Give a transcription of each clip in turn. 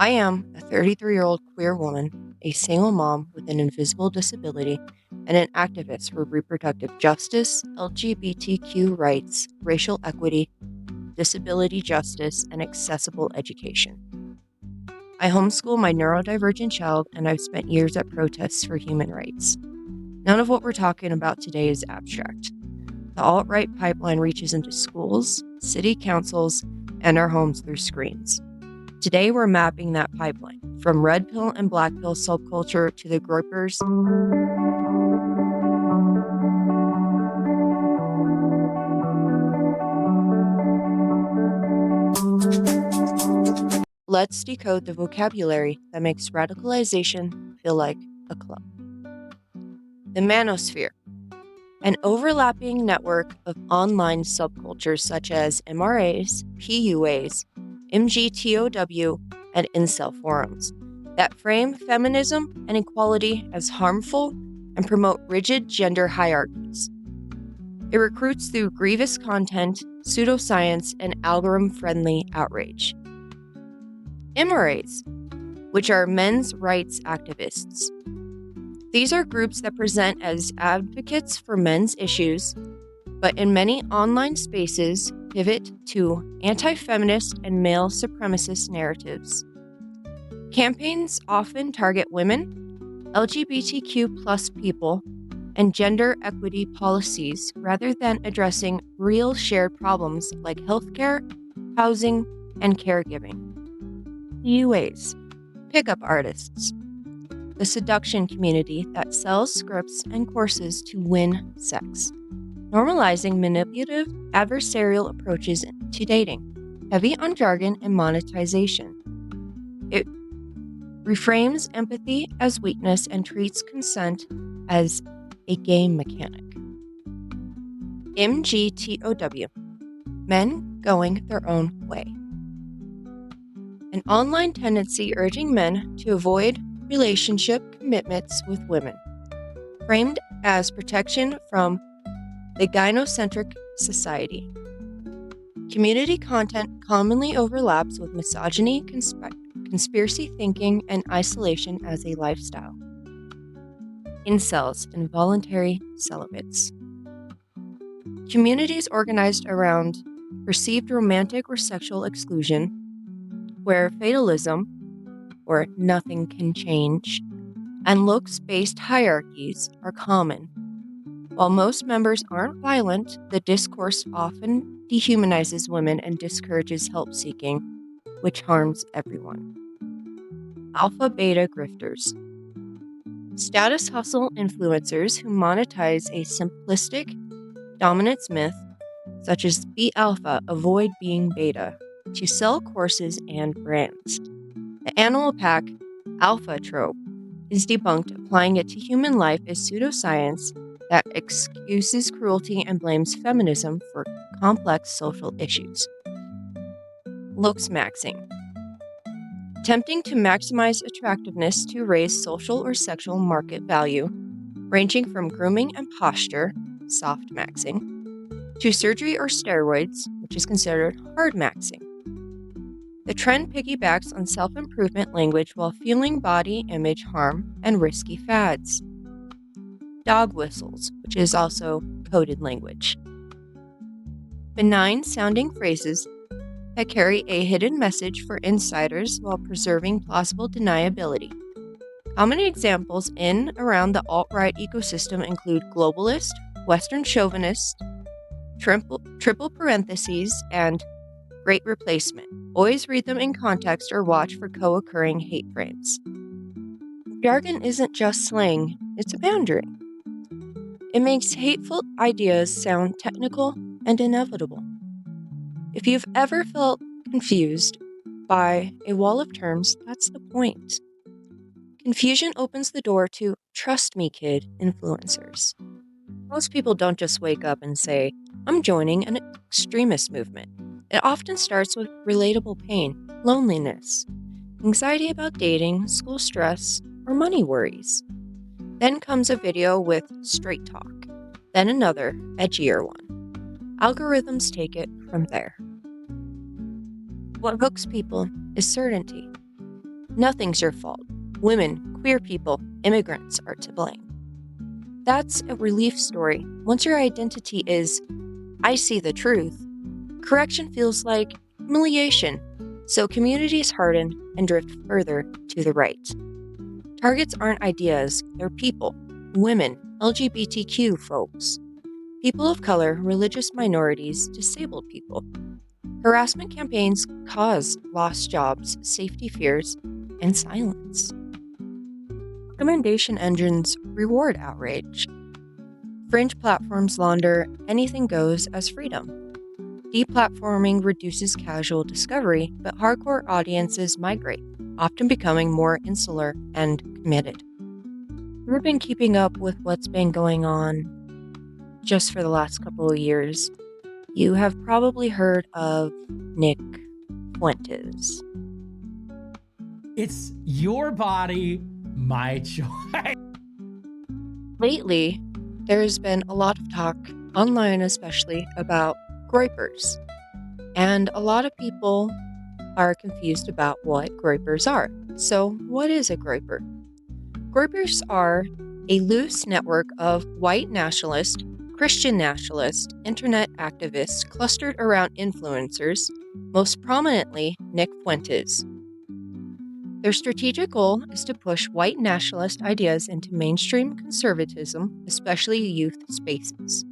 I am a 33-year-old queer woman, a single mom with an invisible disability, and an activist for reproductive justice, LGBTQ rights, racial equity, disability justice, and accessible education. I homeschool my neurodivergent child, and I've spent years at protests for human rights. None of what we're talking about today is abstract. The alt-right pipeline reaches into schools, city councils, and our homes through screens. Today, we're mapping that pipeline, from red pill and black pill subculture to the Groypers. Let's decode the vocabulary that makes radicalization feel like a club. The manosphere, an overlapping network of online subcultures such as MRAs, PUAs, MGTOW, and incel forums that frame feminism and equality as harmful and promote rigid gender hierarchies. It recruits through grievous content, pseudoscience, and algorithm-friendly outrage. MRAs, which are men's rights activists. These are groups that present as advocates for men's issues, but in many online spaces pivot to anti-feminist and male supremacist narratives. Campaigns often target women, LGBTQ+ people, and gender equity policies rather than addressing real shared problems like healthcare, housing, and caregiving. PUAs, pickup artists, the seduction community that sells scripts and courses to win sex, normalizing manipulative, adversarial approaches to dating, heavy on jargon and monetization. It reframes empathy as weakness and treats consent as a game mechanic. MGTOW, men going their own way. An online tendency urging men to avoid relationship commitments with women, framed as protection from the gynocentric society. Community content commonly overlaps with misogyny, conspiracy thinking, and isolation as a lifestyle. Incels, involuntary celibates. Communities organized around perceived romantic or sexual exclusion, where fatalism, or nothing can change, and looks-based hierarchies are common. While most members aren't violent, the discourse often dehumanizes women and discourages help-seeking, which harms everyone. Alpha-beta grifters. Status hustle influencers who monetize a simplistic dominance myth, such as be alpha, avoid being beta, to sell courses and brands. The animal pack alpha trope is debunked, applying it to human life as pseudoscience that excuses cruelty and blames feminism for complex social issues. Looksmaxxing. Attempting to maximize attractiveness to raise social or sexual market value, ranging from grooming and posture, soft maxing, to surgery or steroids, which is considered hard maxing. The trend piggybacks on self-improvement language while fueling body image harm and risky fads. Dog whistles, which is also coded language. Benign-sounding phrases that carry a hidden message for insiders while preserving plausible deniability. Common examples in around the alt-right ecosystem include globalist, Western chauvinist, triple parentheses, and Great Replacement. Always read them in context or watch for co-occurring hate frames. Jargon isn't just slang, it's a boundary. It makes hateful ideas sound technical and inevitable. If you've ever felt confused by a wall of terms, that's the point. Confusion opens the door to trust me, kid influencers. Most people don't just wake up and say, I'm joining an extremist movement. It often starts with relatable pain, loneliness, anxiety about dating, school stress, or money worries. Then comes a video with straight talk, then another, edgier one. Algorithms take it from there. What hooks people is certainty. Nothing's your fault. Women, queer people, immigrants are to blame. That's a relief story. Once your identity is, I see the truth, correction feels like humiliation, so communities harden and drift further to the right. Targets aren't ideas, they're people, women, LGBTQ folks, people of color, religious minorities, disabled people. Harassment campaigns cause lost jobs, safety fears, and silence. Recommendation engines reward outrage. Fringe platforms launder anything goes as freedom. Deplatforming reduces casual discovery, but hardcore audiences migrate, often becoming more insular and committed. We've been keeping up with what's been going on just for the last couple of years. You have probably heard of Nick Fuentes. It's your body, my choice. Lately, there's been a lot of talk, online especially, about Groypers. And a lot of people are confused about what Groypers are. So, what is a Groyper? Groypers are a loose network of white nationalist, Christian nationalist, internet activists clustered around influencers, most prominently Nick Fuentes. Their strategic goal is to push white nationalist ideas into mainstream conservatism, especially youth spaces.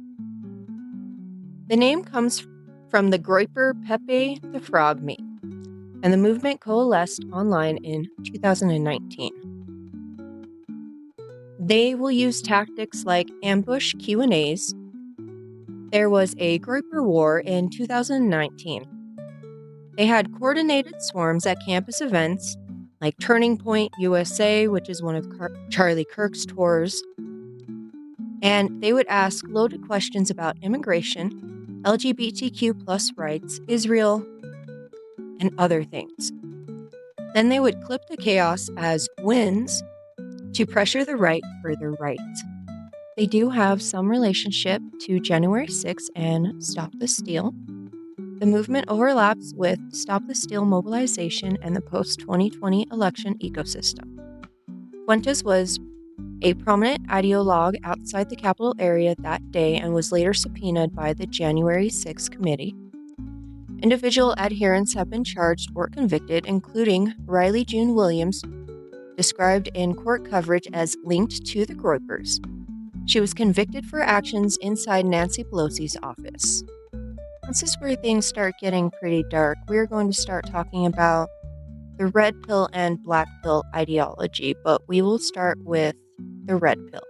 The name comes from the Groyper Pepe the Frog meme, and the movement coalesced online in 2019. They will use tactics like ambush Q&As. There was a Groyper war in 2019. They had coordinated swarms at campus events like Turning Point USA, which is one of Charlie Kirk's tours. And they would ask loaded questions about immigration, LGBTQ plus rights, Israel, and other things. Then they would clip the chaos as wins to pressure the right further right. They do have some relationship to January 6th and Stop the Steal. The movement overlaps with Stop the Steal mobilization and the post-2020 election ecosystem. Fuentes was a prominent ideologue outside the Capitol area that day and was later subpoenaed by the January 6th committee. Individual adherents have been charged or convicted, including Riley June Williams, described in court coverage as linked to the Groypers. She was convicted for actions inside Nancy Pelosi's office. This is where things start getting pretty dark. We're going to start talking about the red pill and black pill ideology, but we will start with the red pill.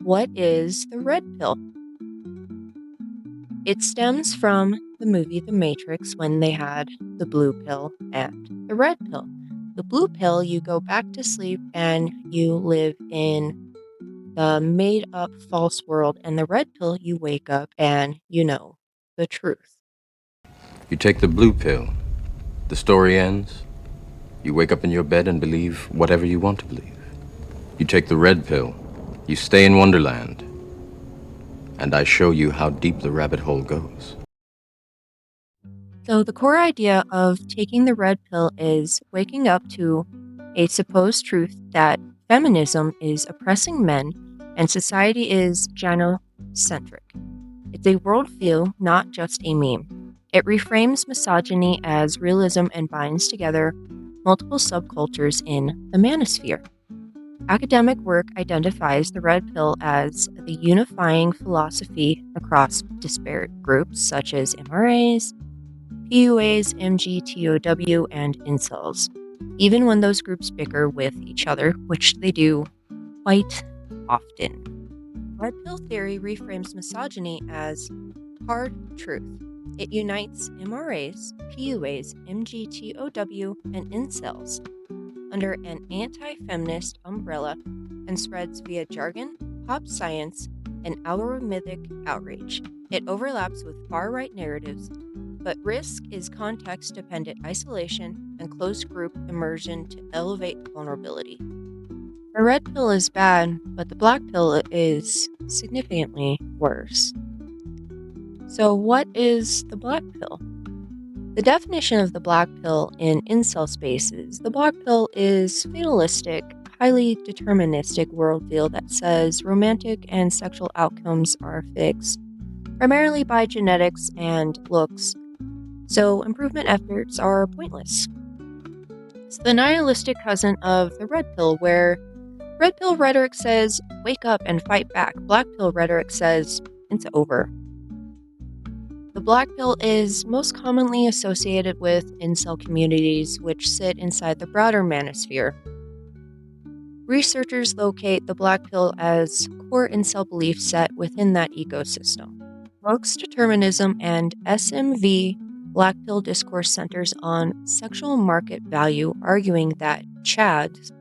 What is the red pill? It stems from the movie The Matrix when they had the blue pill and the red pill. The blue pill, you go back to sleep and you live in the made-up false world, and the red pill, you wake up and you know the truth. You take the blue pill, the story ends, you wake up in your bed and believe whatever you want to believe. You take the red pill, you stay in Wonderland, and I show you how deep the rabbit hole goes. So the core idea of taking the red pill is waking up to a supposed truth that feminism is oppressing men and society is gynocentric. It's a worldview, not just a meme. It reframes misogyny as realism and binds together multiple subcultures in the manosphere. Academic work identifies the red pill as the unifying philosophy across disparate groups such as MRAs, PUAs, MGTOW, and incels, even when those groups bicker with each other, which they do quite often. Red pill theory reframes misogyny as hard truth. It unites MRAs, PUAs, MGTOW, and incels under an anti-feminist umbrella and spreads via jargon, pop science, and algorithmic outrage. It overlaps with far-right narratives, but risk is context-dependent isolation and closed group immersion to elevate vulnerability. The red pill is bad, but the black pill is significantly worse. So what is the black pill? The definition of the black pill in incel spaces: the black pill is fatalistic, highly deterministic worldview that says romantic and sexual outcomes are fixed, primarily by genetics and looks, so improvement efforts are pointless. It's the nihilistic cousin of the red pill, where red pill rhetoric says, wake up and fight back. Black pill rhetoric says, it's over. The black pill is most commonly associated with incel communities, which sit inside the broader manosphere. Researchers locate the black pill as core incel belief set within that ecosystem. Looks determinism and SMV black pill discourse centers on sexual market value, arguing that chads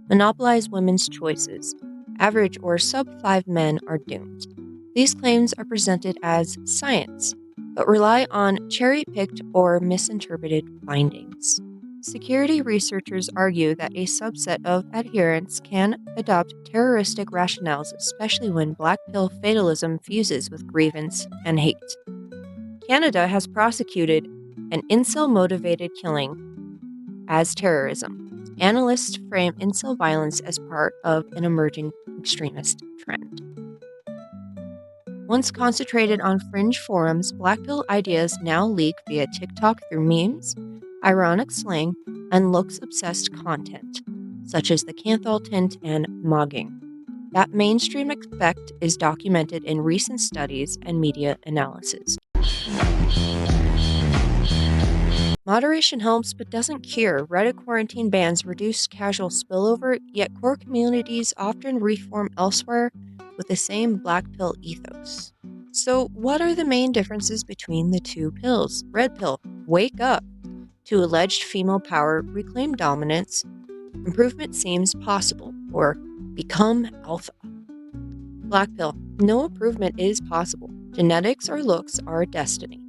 monopolize women's choices. Average or sub-5 men are doomed. These claims are presented as science, but rely on cherry-picked or misinterpreted findings. Security researchers argue that a subset of adherents can adopt terroristic rationales, especially when black pill fatalism fuses with grievance and hate. Canada has prosecuted an incel-motivated killing as terrorism. Analysts frame incel violence as part of an emerging extremist trend. Once concentrated on fringe forums, black pill ideas now leak via TikTok through memes, ironic slang, and looks-obsessed content, such as the Canthal tint and mogging. That mainstream effect is documented in recent studies and media analysis. Moderation helps but doesn't cure. Reddit quarantine bans reduce casual spillover, yet core communities often reform elsewhere with the same black pill ethos. So, what are the main differences between the two pills? Red pill, wake up to alleged female power, reclaim dominance, improvement seems possible, or become alpha. Black pill, no improvement is possible. Genetics or looks are destiny.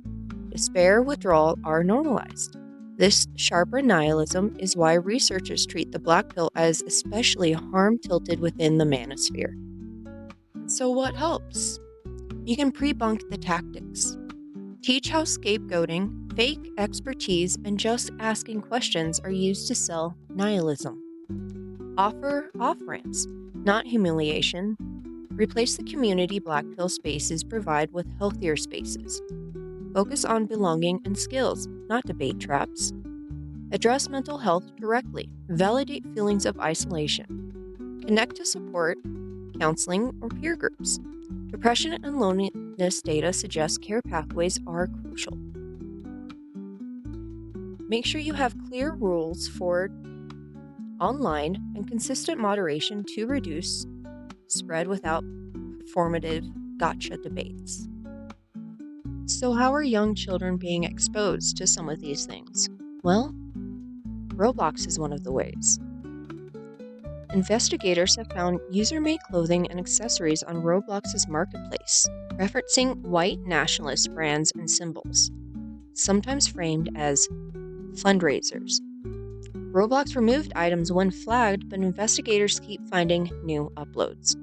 Despair, withdrawal are normalized. This sharper nihilism is why researchers treat the black pill as especially harm-tilted within the manosphere. So what helps? You can pre-bunk the tactics. Teach how scapegoating, fake expertise, and just asking questions are used to sell nihilism. Offer off-ramps, not humiliation. Replace the community black pill spaces provide with healthier spaces. Focus on belonging and skills, not debate traps. Address mental health directly. Validate feelings of isolation. Connect to support, counseling, or peer groups. Depression and loneliness data suggest care pathways are crucial. Make sure you have clear rules for online and consistent moderation to reduce spread without performative gotcha debates. So how are young children being exposed to some of these things? Well, Roblox is one of the ways. Investigators have found user-made clothing and accessories on Roblox's marketplace, referencing white nationalist brands and symbols, sometimes framed as fundraisers. Roblox removed items when flagged, but investigators keep finding new uploads.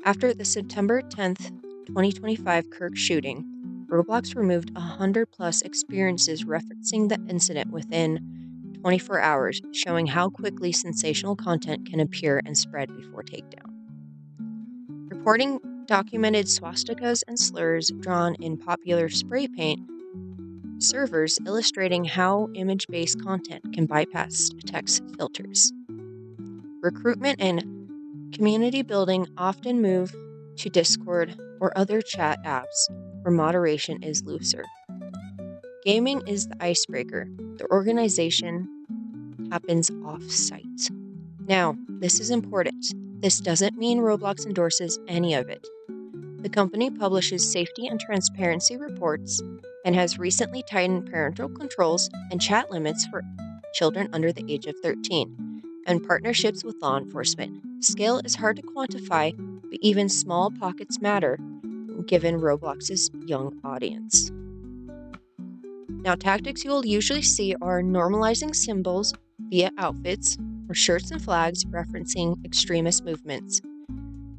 After the September 10th, 2025 Kirk shooting, Roblox removed 100+ experiences referencing the incident within 24 hours, showing how quickly sensational content can appear and spread before takedown. Reporting documented swastikas and slurs drawn in popular spray paint servers, illustrating how image-based content can bypass text filters. Recruitment and community building often move to Discord or other chat apps where moderation is looser. Gaming is the icebreaker. The organization happens off-site. Now, this is important. This doesn't mean Roblox endorses any of it. The company publishes safety and transparency reports and has recently tightened parental controls and chat limits for children under the age of 13, and partnerships with law enforcement. Scale is hard to quantify, but even small pockets matter, given Roblox's young audience. Now, tactics you will usually see are normalizing symbols via outfits or shirts and flags referencing extremist movements,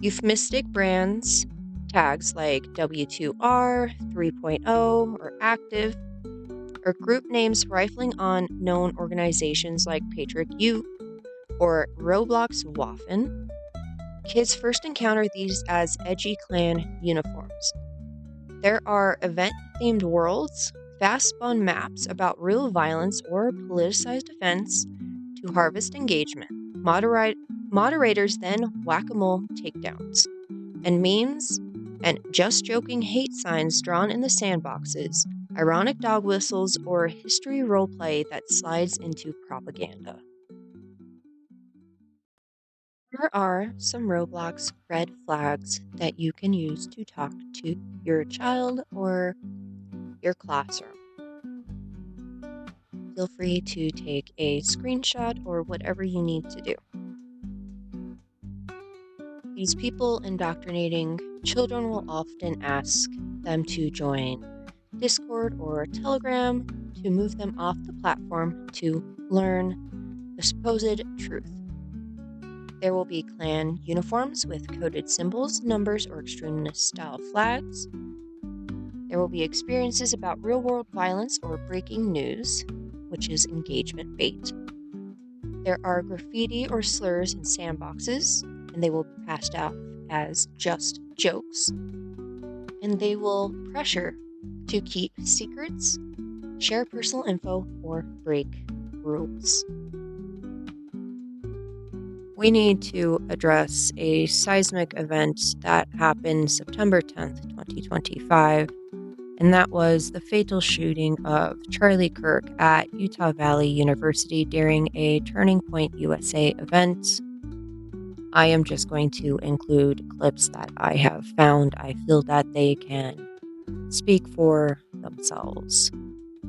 euphemistic brands, tags like W2R, 3.0, or active, or group names rifling on known organizations like Patriot Youth or Roblox Waffen. Kids first encounter these as edgy clan uniforms. There are event-themed worlds, fast-spun maps about real violence or politicized events to harvest engagement. Moderators then whack-a-mole takedowns. And memes and just joking hate signs drawn in the sandboxes, ironic dog whistles, or history roleplay that slides into propaganda. Here are some Roblox red flags that you can use to talk to your child or your classroom. Feel free to take a screenshot or whatever you need to do. These people indoctrinating children will often ask them to join Discord or Telegram to move them off the platform to learn the supposed truth. There will be clan uniforms with coded symbols, numbers, or extremist-style flags. There will be experiences about real-world violence or breaking news, which is engagement bait. There are graffiti or slurs in sandboxes, and they will be passed out as just jokes. And they will pressure to keep secrets, share personal info, or break rules. We need to address a seismic event that happened September 10th, 2025, and that was the fatal shooting of Charlie Kirk at Utah Valley University during a Turning Point USA event. I am just going to include clips that I have found. I feel that they can speak for themselves.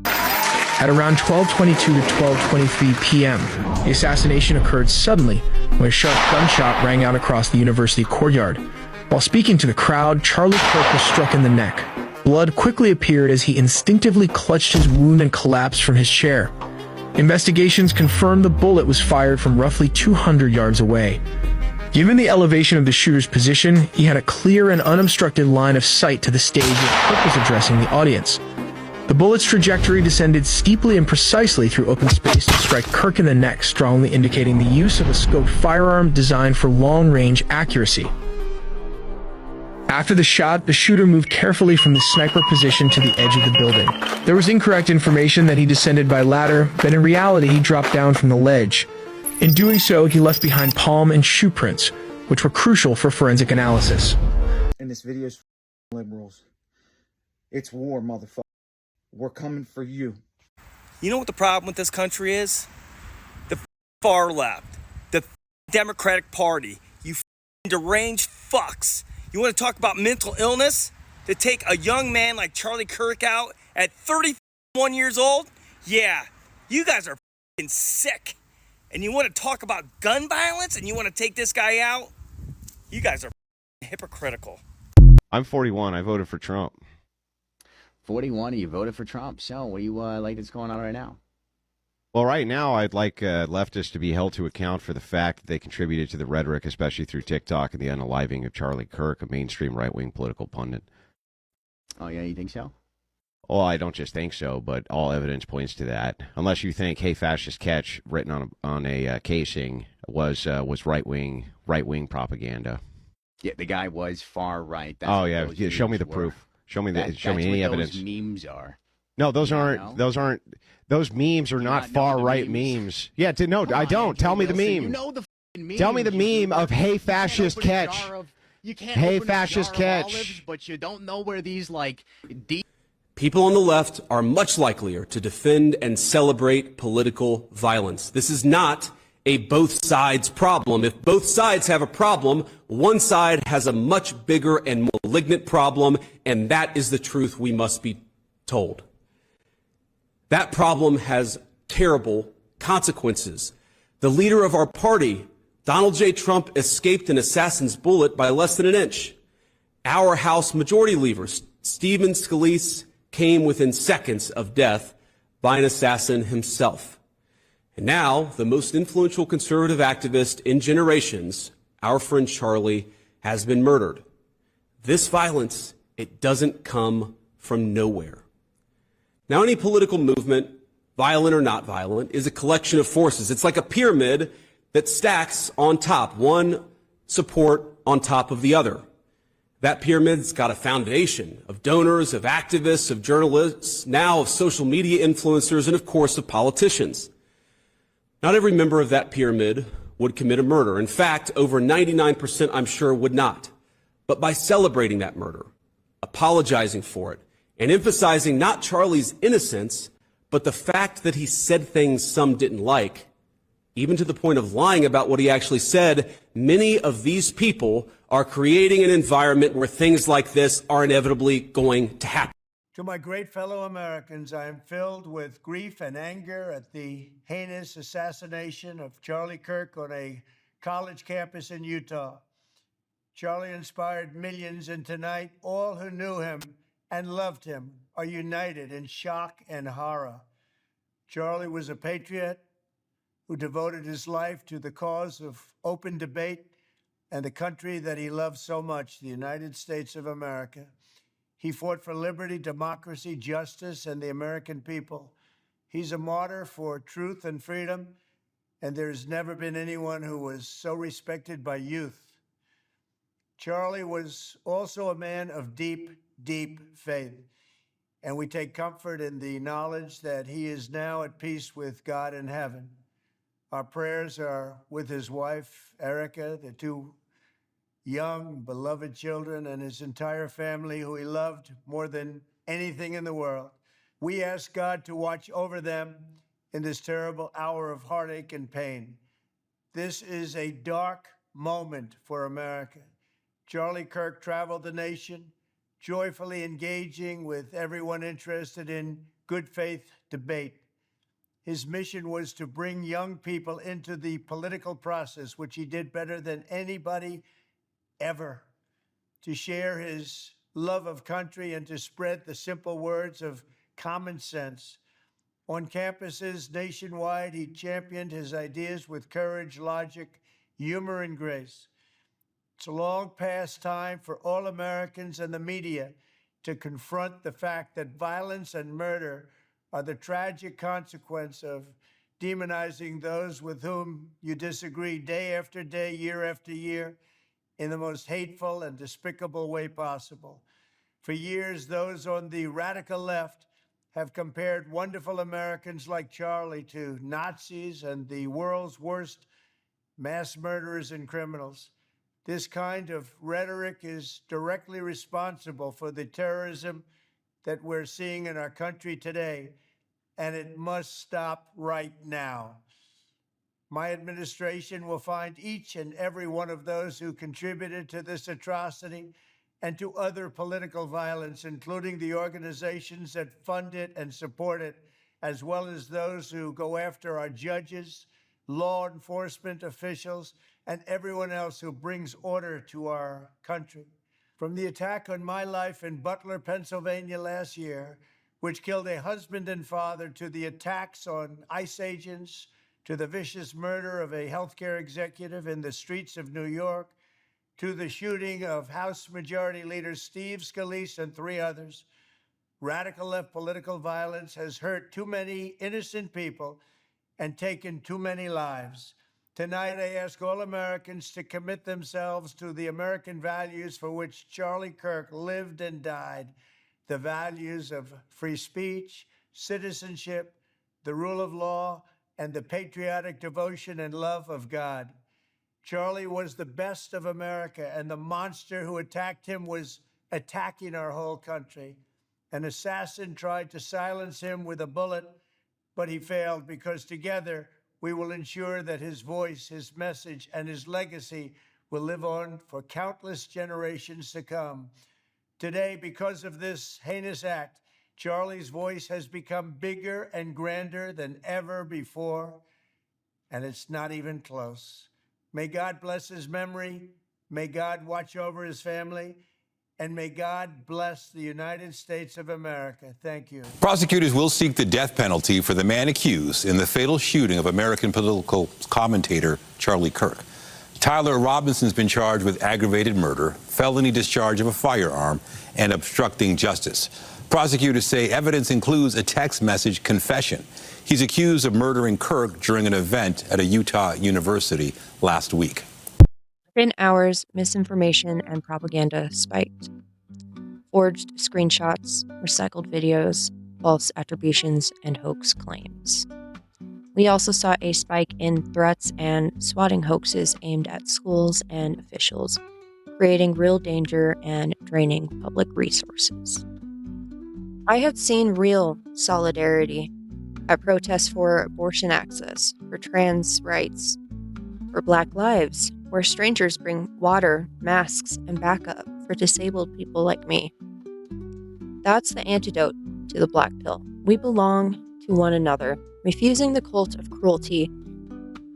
At around 12:22 to 12:23 p.m., the assassination occurred suddenly when a sharp gunshot rang out across the university courtyard. While speaking to the crowd, Charlie Kirk was struck in the neck. Blood quickly appeared as he instinctively clutched his wound and collapsed from his chair. Investigations confirmed the bullet was fired from roughly 200 yards away. Given the elevation of the shooter's position, he had a clear and unobstructed line of sight to the stage where Kirk was addressing the audience. The bullet's trajectory descended steeply and precisely through open space to strike Kirk in the neck, strongly indicating the use of a scoped firearm designed for long-range accuracy. After the shot, the shooter moved carefully from the sniper position to the edge of the building. There was incorrect information that he descended by ladder, but in reality he dropped down from the ledge. In doing so, he left behind palm and shoe prints, which were crucial for forensic analysis. And this video is for liberals. It's war, motherfucker. We're coming for you. You know what the problem with this country is? The far left. The Democratic Party. You deranged fucks. You want to talk about mental illness? To take a young man like Charlie Kirk out at 31 years old? Yeah, you guys are sick. And you want to talk about gun violence and you want to take this guy out? You guys are hypocritical. I'm 41. I voted for Trump. 41, you voted for Trump. So what do you like that's going on right now? Well, right now, I'd like leftists to be held to account for the fact that they contributed to the rhetoric, especially through TikTok and the unaliving of Charlie Kirk, a mainstream right-wing political pundit. Oh, yeah, you think so? Well, I don't just think so, but all evidence points to that. Unless you think, "Hey, fascist catch," written on a casing was right-wing propaganda. Yeah, the guy was far right. That's yeah, show me the proof. Show me any evidence. Those memes are. No, those memes are not far right memes. Yeah, no, I don't. Tell me the meme. You know the meme. Tell me the meme of "Hey, fascist catch." Hey, fascist catch. Olives, but you don't know where these like deep. People on the left are much likelier to defend and celebrate political violence. This is not a both sides problem. If both sides have a problem, one side has a much bigger and more malignant problem, and that is the truth we must be told. That problem has terrible consequences. The leader of our party, Donald J. Trump, escaped an assassin's bullet by less than an inch. Our House Majority Leader, Stephen Scalise, came within seconds of death by an assassin himself. And now, the most influential conservative activist in generations, our friend Charlie, has been murdered. This violence, it doesn't come from nowhere. Now, any political movement, violent or not violent, is a collection of forces. It's like a pyramid that stacks on top, one support on top of the other. That pyramid's got a foundation of donors, of activists, of journalists, now of social media influencers, and of course of politicians. Not every member of that pyramid would commit a murder. In fact, over 99% I'm sure would not. But by celebrating that murder, apologizing for it, and emphasizing not Charlie's innocence, but the fact that he said things some didn't like, even to the point of lying about what he actually said, many of these people are creating an environment where things like this are inevitably going to happen. To my great fellow Americans, I am filled with grief and anger at the heinous assassination of Charlie Kirk on a college campus in Utah. Charlie inspired millions, and tonight, all who knew him and loved him are united in shock and horror. Charlie was a patriot who devoted his life to the cause of open debate and the country that he loved so much, the United States of America. He fought for liberty, democracy, justice, and the American people. He's a martyr for truth and freedom, and there's never been anyone who was so respected by youth. Charlie was also a man of deep, deep faith, and we take comfort in the knowledge that he is now at peace with God in heaven. Our prayers are with his wife, Erica, the two young, beloved children, and his entire family, who he loved more than anything in the world. We ask God to watch over them in this terrible hour of heartache and pain. This is a dark moment for America. Charlie Kirk traveled the nation, joyfully engaging with everyone interested in good faith debate. His mission was to bring young people into the political process, which he did better than anybody ever, to share his love of country and to spread the simple words of common sense. On campuses nationwide, he championed his ideas with courage, logic, humor, and grace. It's a long past time for all Americans and the media to confront the fact that violence and murder are the tragic consequence of demonizing those with whom you disagree day after day, year after year, in the most hateful and despicable way possible. For years, those on the radical left have compared wonderful Americans like Charlie to Nazis and the world's worst mass murderers and criminals. This kind of rhetoric is directly responsible for the terrorism that we're seeing in our country today, and it must stop right now. My administration will find each and every one of those who contributed to this atrocity and to other political violence, including the organizations that fund it and support it, as well as those who go after our judges, law enforcement officials, and everyone else who brings order to our country. From the attack on my life in Butler, Pennsylvania last year, which killed a husband and father, to the attacks on ICE agents, to the vicious murder of a healthcare executive in the streets of New York, to the shooting of House Majority Leader Steve Scalise and 3 others, radical left political violence has hurt too many innocent people and taken too many lives. Tonight, I ask all Americans to commit themselves to the American values for which Charlie Kirk lived and died, the values of free speech, citizenship, the rule of law, and the patriotic devotion and love of God. Charlie was the best of America, and the monster who attacked him was attacking our whole country. An assassin tried to silence him with a bullet, but he failed, because together we will ensure that his voice, his message, and his legacy will live on for countless generations to come. Today, because of this heinous act, Charlie's voice has become bigger and grander than ever before, and it's not even close. May God bless his memory, may God watch over his family, and may God bless the United States of America. Thank you. Prosecutors will seek the death penalty for the man accused in the fatal shooting of American political commentator Charlie Kirk. Tyler Robinson's been charged with aggravated murder, felony discharge of a firearm, and obstructing justice. Prosecutors say evidence includes a text message confession. He's accused of murdering Kirk during an event at a Utah university last week. Within hours, misinformation and propaganda spiked. Forged screenshots, recycled videos, false attributions, and hoax claims. We also saw a spike in threats and swatting hoaxes aimed at schools and officials, creating real danger and draining public resources. I have seen real solidarity at protests for abortion access, for trans rights, for Black lives, where strangers bring water, masks, and backup for disabled people like me. That's the antidote to the black pill. We belong to one another. Refusing the cult of cruelty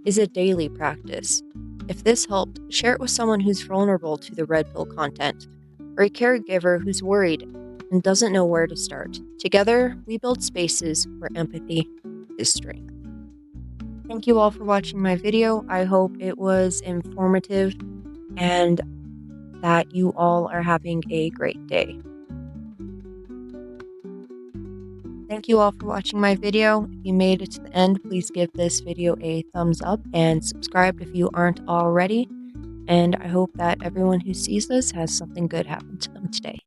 is a daily practice. If this helped, share it with someone who's vulnerable to the red pill content, or a caregiver who's worried and doesn't know where to start. Together, we build spaces where empathy is strength. Thank you all for watching my video. I hope it was informative and that you all are having a great day. Thank you all for watching my video. If you made it to the end, please give this video a thumbs up and subscribe if you aren't already. And I hope that everyone who sees this has something good happen to them today.